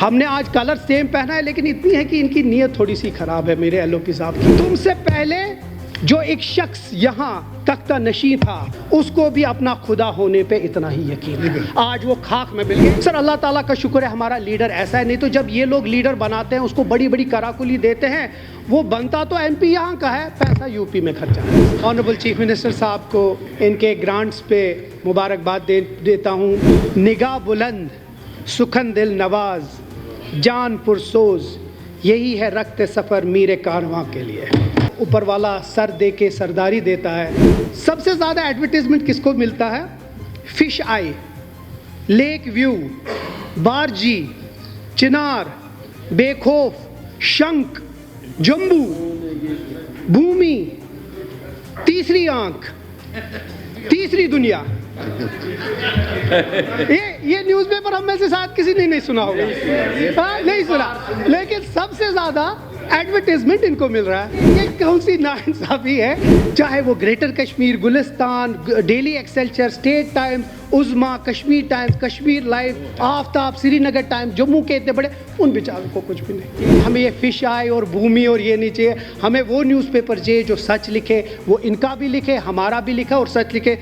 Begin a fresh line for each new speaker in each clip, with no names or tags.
ہم نے آج کلر سیم پہنا ہے لیکن اتنی ہے کہ ان کی نیت تھوڑی سی خراب ہے میرے ایل او پی صاحب کی. تم سے پہلے جو ایک شخص یہاں تختہ نشین تھا اس کو بھی اپنا خدا ہونے پہ اتنا ہی یقین ہے. آج وہ خاک میں مل گئے. سر اللہ تعالیٰ کا شکر ہے ہمارا لیڈر ایسا ہے, نہیں تو جب یہ لوگ لیڈر بناتے ہیں اس کو بڑی بڑی کراکلی دیتے ہیں, وہ بنتا تو ایم پی یہاں کا ہے, پیسہ یو پی میں خرچا ہے. آنریبل چیف منسٹر صاحب کو ان کے گرانٹس پہ مبارکباد دیتا ہوں. نگاہ بلند, سخن دل نواز, جان پرسوز, یہی ہے رخت سفر میر کارواں کے لیے. اوپر والا سر دے کے سرداری دیتا ہے. سب سے زیادہ ایڈورٹیزمنٹ کس کو ملتا ہے؟ فش آئی, لیک ویو, بارجی, چنار, بے خوف, شنک, جمبو, بھومی, تیسری آنکھ, تیسری دنیا. یہ نیوز پیپر ہم میں سے شاید کسی نے نہیں سنا ہوگا, نہیں سنا, لیکن سب سے زیادہ ایڈورٹیزمنٹ ان کو مل رہا ہے. یہ کون سی ناانصافی ہے؟ چاہے وہ Greater Kashmir, Gulistan, Daily Excelsior, State Times, Uzma, Kashmir Times, Kashmir Live, Aftab, Srinagar Times, Jammu کے اتنے بڑے, ان بیچاروں کو کچھ بھی نہیں. ہمیں یہ فش آئے اور بھومی اور یہ نہیں چاہیے. ہمیں وہ نیوز پیپر چاہیے جو سچ لکھے, وہ ان کا بھی لکھے, ہمارا بھی لکھا اور سچ لکھے.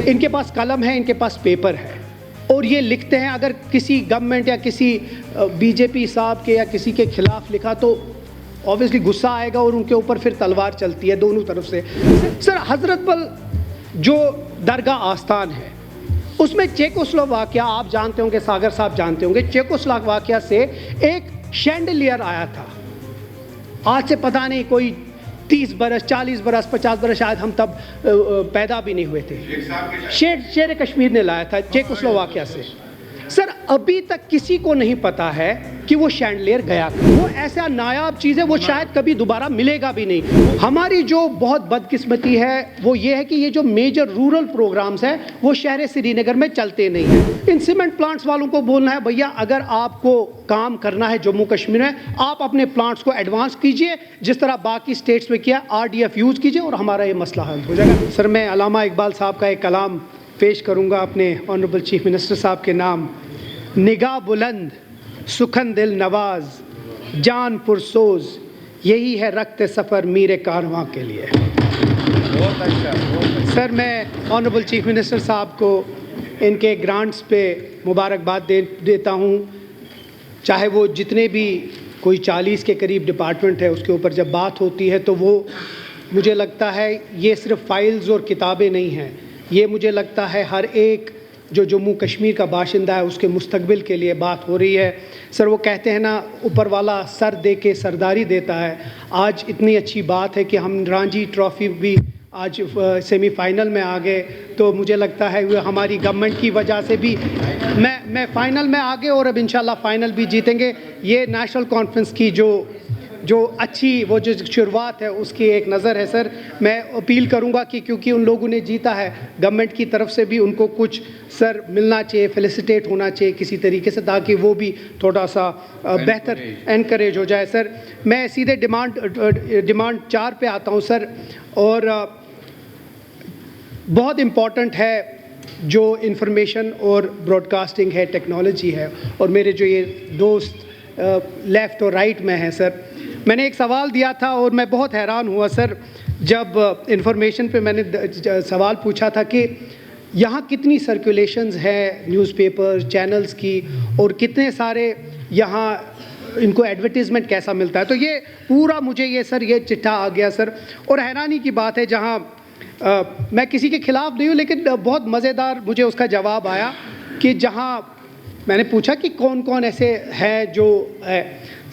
ان کے پاس قلم ہے, ان کے پاس پیپر ہے اور یہ لکھتے ہیں. اگر کسی گورنمنٹ یا کسی بی جے پی صاحب کے یا کسی کے خلاف لکھا تو اوبیسلی غصہ آئے گا اور ان کے اوپر پھر تلوار چلتی ہے دونوں طرف سے. سر حضرت بل جو درگاہ آستان ہے اس میں چیکوسلوواکیہ, آپ جانتے ہوں گے, ساگر صاحب جانتے ہوں گے, چیکوسلوواکیہ سے ایک شینڈلیئر آیا تھا. آج سے پتہ نہیں کوئی 30 برس, 40 برس, 50 برس, شاید ہم تب پیدا بھی نہیں ہوئے تھے. شیر کشمیر نے لایا تھا چیکوسلوواکیہ سے. سر ابھی تک کسی کو نہیں پتا ہے کہ وہ شینڈلیئر گیا. وہ ایسا نایاب چیز ہے, وہ شاید کبھی دوبارہ ملے گا بھی نہیں. ہماری جو بہت بدقسمتی ہے وہ یہ ہے کہ یہ جو میجر رورل پروگرامز ہیں وہ شہر سری نگر میں چلتے نہیں ہیں. ان سیمنٹ پلانٹس والوں کو بولنا ہے, بھیا اگر آپ کو کام کرنا ہے جموں کشمیر میں, آپ اپنے پلانٹس کو ایڈوانس کیجئے جس طرح باقی اسٹیٹس میں کیا, RDF یوز کیجئے اور ہمارا یہ مسئلہ حل ہو جائے گا. سر میں علامہ اقبال صاحب کا ایک کلام پیش کروں گا اپنے آنریبل چیف منسٹر صاحب کے نام. نگاہ بلند, سخن دل نواز, جان پرسوز, یہی ہے رخت سفر میر کارواں کے لیے. بہت اچھا. سر میں آنریبل چیف منسٹر صاحب کو ان کے گرانٹس پہ مبارکباد دیتا ہوں. چاہے وہ جتنے بھی کوئی 40 کے قریب ڈپارٹمنٹ ہے, اس کے اوپر جب بات ہوتی ہے تو وہ مجھے لگتا ہے یہ صرف فائلز اور کتابیں نہیں ہیں, یہ مجھے لگتا ہے ہر ایک جو جموں کشمیر کا باشندہ ہے اس کے مستقبل کے لیے بات ہو رہی ہے. سر وہ کہتے ہیں نا, اوپر والا سر دے کے سرداری دیتا ہے. آج اتنی اچھی بات ہے کہ ہم رانجی ٹرافی بھی آج سیمی فائنل میں آ گئے, تو مجھے لگتا ہے وہ ہماری گورنمنٹ کی وجہ سے بھی میں فائنل میں آ گئے اور اب انشاءاللہ فائنل بھی جیتیں گے. یہ نیشنل کانفرنس کی جو اچھی وہ جو شروعات ہے اس کی ایک نظر ہے. سر میں اپیل کروں گا کہ کیونکہ ان لوگوں نے جیتا ہے, گورنمنٹ کی طرف سے بھی ان کو کچھ سر ملنا چاہیے, فیلسٹیٹ ہونا چاہیے کسی طریقے سے, تاکہ وہ بھی تھوڑا سا بہتر انکریج ہو جائے. سر میں سیدھے ڈیمانڈ 4 پہ آتا ہوں. سر اور بہت امپورٹنٹ ہے جو انفارمیشن اور براڈ کاسٹنگ ہے, ٹیکنالوجی ہے, اور میرے جو یہ دوست لیفٹ اور رائٹ میں ہیں. سر میں نے ایک سوال دیا تھا اور میں بہت حیران ہوا سر جب انفارمیشن پہ میں نے سوال پوچھا تھا کہ یہاں کتنی سرکولیشنز ہیں نیوز پیپر چینلز کی, اور کتنے سارے یہاں ان کو ایڈورٹیزمنٹ کیسا ملتا ہے. تو یہ پورا مجھے یہ سر یہ چٹھا آ گیا سر, اور حیرانی کی بات ہے, جہاں میں کسی کے خلاف نہیں ہوں لیکن بہت مزیدار مجھے اس کا جواب آیا کہ جہاں میں نے پوچھا کہ کون کون ایسے ہے جو ہے.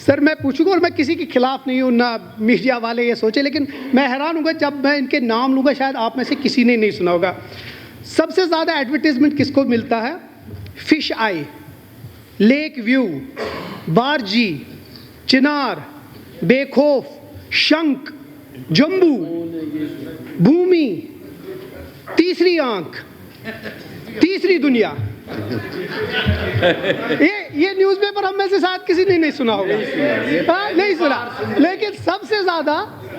سر میں پوچھوں گا, اور میں کسی کے خلاف نہیں ہوں, نہ میڈیا والے یہ سوچے, لیکن میں حیران ہوں گا جب میں ان کے نام لوں گا, شاید آپ میں سے کسی نے نہیں سنا ہوگا. سب سے زیادہ ایڈورٹیزمنٹ کس کو ملتا ہے؟ فش آئی, لیک ویو, بارجی, چنار, بے خوف, شنک, جمبو, بھومی, تیسری آنکھ, تیسری دنیا. یہ نیوز پیپر ہم میں سے شاید کسی نے نہیں سنا ہوگا, نہیں سنا, لیکن سب سے زیادہ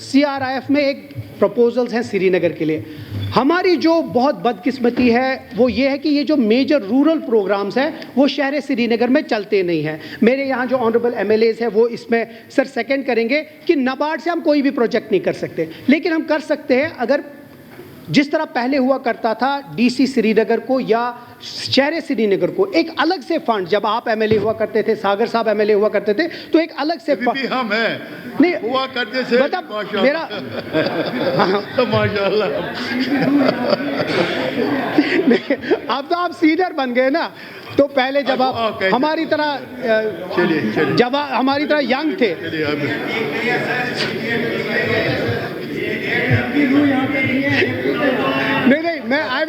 CRIF میں ایک پروپوزلز ہیں سری نگر کے لیے. ہماری جو بہت بدقسمتی ہے وہ یہ ہے کہ یہ جو میجر رورل پروگرامز ہیں وہ شہر سری نگر میں چلتے نہیں ہیں. میرے یہاں جو آنریبل MLAs ہیں وہ اس میں سر سیکنڈ کریں گے کہ نبارڈ سے ہم کوئی بھی پروجیکٹ نہیں کر سکتے, لیکن ہم کر سکتے ہیں اگر جس طرح پہلے ہوا کرتا تھا DC سری نگر کو یا شہر سری نگر کو ایک الگ سے فنڈ, جب آپ MLA ہوا کرتے تھے, ساگر صاحب MLA ہوا کرتے تھے, تو ایک الگ سے
بھی ہم ہیں
نہیں
ہوا کرتے تھے
میرا
ماشاءاللہ.
اب تو آپ سینئر بن گئے نا, تو پہلے جب آپ ہماری طرح جب ہماری طرح ینگ تھے, نہیں میں I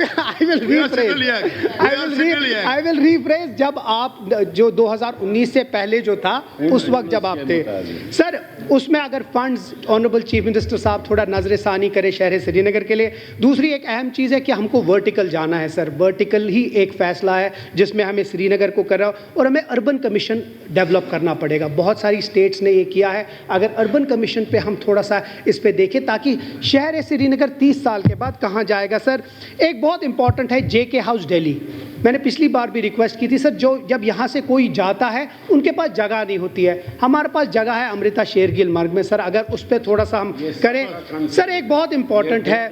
will rephrase, جب آپ جو 2019 سے پہلے جو تھا اس وقت جب آپ تھے سر, اس میں اگر فنڈز آنریبل چیف منسٹر صاحب تھوڑا نظر ثانی کرے شہر سری نگر کے لیے. دوسری ایک اہم چیز ہے کہ ہم کو ورٹیکل جانا ہے سر, ورٹیکل ہی ایک فیصلہ ہے جس میں ہمیں سری نگر کو کر رہا اور ہمیں اربن کمیشن ڈیولپ کرنا پڑے گا. بہت ساری اسٹیٹس نے یہ کیا ہے, اگر اربن کمیشن پہ ہم تھوڑا سا اس پہ دیکھیں تاکہ شہر سری نگر 30 سال کے بعد کہاں جائے گا. سر ایک بہت امپورٹنٹ ہے JK ہاؤس دہلی. میں نے پچھلی بار بھی ریکویسٹ کی تھی سر, جب یہاں سے کوئی جاتا ہے ان کے پاس جگہ نہیں ہوتی ہے. ہمارے پاس جگہ ہے امرتا شیرگل مارگ میں سر, اگر اس پہ تھوڑا سا ہم کریں سر, ایک بہت امپورٹنٹ ہے.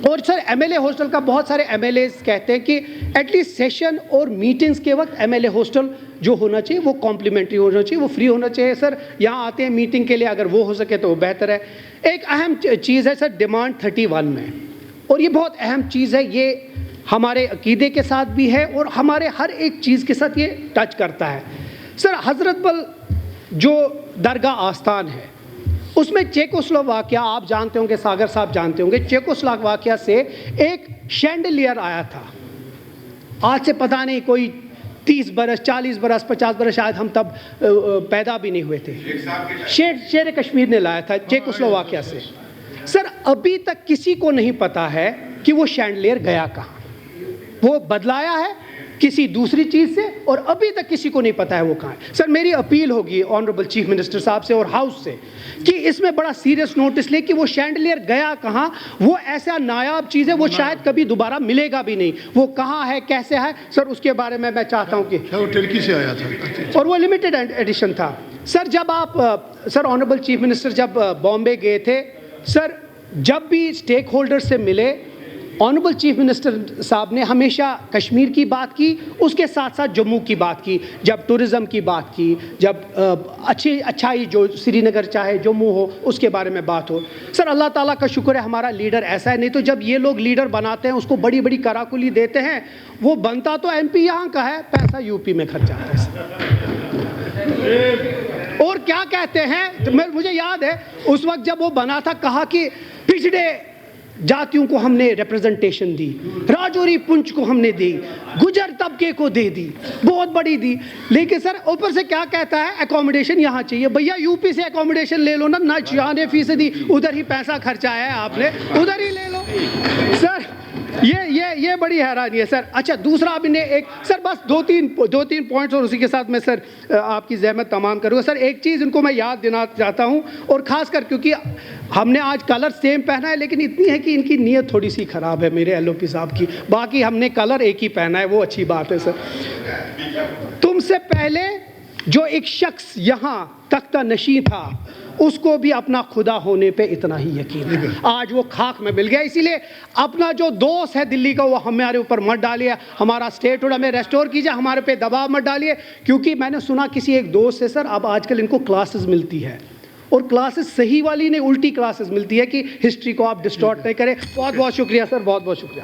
اور سر MLA ہاسٹل کا بہت سارے MLAs کہتے ہیں کہ ایٹ لیسٹ سیشن اور میٹنگز کے وقت MLA ہاسٹل جو ہونا چاہیے وہ کمپلیمنٹری ہونا چاہیے, وہ فری ہونا چاہیے. سر یہاں آتے ہیں میٹنگ کے لیے, اگر وہ ہو سکے تو وہ بہتر ہے. ایک اہم چیز ہے سر ڈیمانڈ 31 میں, اور یہ بہت اہم چیز ہے, یہ ہمارے عقیدے کے ساتھ بھی ہے اور ہمارے ہر ایک چیز کے ساتھ یہ ٹچ کرتا ہے. سر حضرت بل جو درگاہ آستان ہے اس میں چیکوسلوواکیہ, آپ جانتے ہوں گے, ساگر صاحب جانتے ہوں گے, چیکوسلوواکیہ سے ایک شینڈلیئر آیا تھا. آج سے پتہ نہیں کوئی 30 برس 40 برس 50 برس, شاید ہم تب پیدا بھی نہیں ہوئے تھے. شیر کشمیر نے لایا تھا چیکوسلوواکیہ سے. سر ابھی تک کسی کو نہیں پتا ہے کہ وہ شینڈلیئر گیا کہاں, وہ بدلایا ہے کسی دوسری چیز سے, اور ابھی تک کسی کو نہیں پتا ہے وہ کہاں ہے. سر میری اپیل ہوگی آنریبل چیف منسٹر صاحب سے اور ہاؤس سے کہ اس میں بڑا سیریس نوٹس لے کہ وہ شینڈلیئر گیا کہاں. وہ ایسا نایاب چیز ہے, وہ شاید کبھی دوبارہ ملے گا بھی نہیں. وہ کہاں ہے, کیسے ہے سر, اس کے بارے میں چاہتا ہوں کہ
وہ ترکی سے آیا تھا
اور وہ لمیٹڈ ایڈیشن تھا. سر جب آپ سر آنریبل چیف منسٹر جب بامبے گئے تھے سر, جب بھی اسٹیک ہولڈر سے ملے آنریبل چیف منسٹر صاحب نے ہمیشہ کشمیر کی بات کی, اس کے ساتھ ساتھ جموں کی بات کی, جب ٹورزم کی بات کی, جب اچھائی جو سری نگر چاہے جموں ہو اس کے بارے میں بات ہو. سر اللہ تعالیٰ کا شکر ہے ہمارا لیڈر ایسا ہے, نہیں تو جب یہ لوگ لیڈر بناتے ہیں اس کو بڑی بڑی کراکلی دیتے ہیں, وہ بنتا تو MP یہاں کا ہے, پیسہ UP میں خرچ آتا ہے. اور کیا کہتے ہیں, مجھے یاد ہے اس وقت جب وہ بنا تھا, کہا کہ پچھڑے جاتیوں کو ہم نے ریپرزنٹیشن دی, راجوری پنچ کو ہم نے دی, گجر طبقے کو دے دی, بہت بڑی دی. لیکن سر اوپر سے کیا کہتا ہے, اکوموڈیشن یہاں چاہیے. بھیا UP سے اکوموڈیشن لے لو نا, 96%, ادھر ہی پیسہ خرچایا ہے آپ نے, ادھر ہی لے لو. سر یہ بڑی حیرانی ہے سر. اچھا دوسرا آپ نے ایک سر بس دو تین پوائنٹس, اور اسی کے ساتھ میں سر آپ کی زحمت تمام کروں گا. سر ایک چیز ان کو میں یاد دینا چاہتا ہوں, اور خاص کر کیونکہ ہم نے آج کلر سیم پہنا ہے, لیکن اتنی ہے کہ ان کی نیت تھوڑی سی خراب ہے میرے LOP صاحب کی, باقی ہم نے کلر ایک ہی پہنا ہے, وہ اچھی بات ہے. سر تم سے پہلے جو ایک شخص یہاں تختہ نشین تھا اس کو بھی اپنا خدا ہونے پہ اتنا ہی یقین ہے, آج وہ خاک میں مل گیا. اسی لیے اپنا جو دوست ہے دلی کا وہ ہمارے اوپر مت ڈالیے, ہمارا اسٹیٹ ہوڈ ہمیں ریسٹور کیجیے, ہمارے پہ دباؤ مت ڈالیے. کیونکہ میں نے سنا کسی ایک دوست سے سر, اب آج کل ان کو کلاسز ملتی ہے, اور کلاسز صحیح والی نہیں الٹی کلاسز ملتی ہے کہ ہسٹری کو آپ ڈسٹارٹ نہیں کریں. بہت بہت شکریہ سر, بہت بہت شکریہ.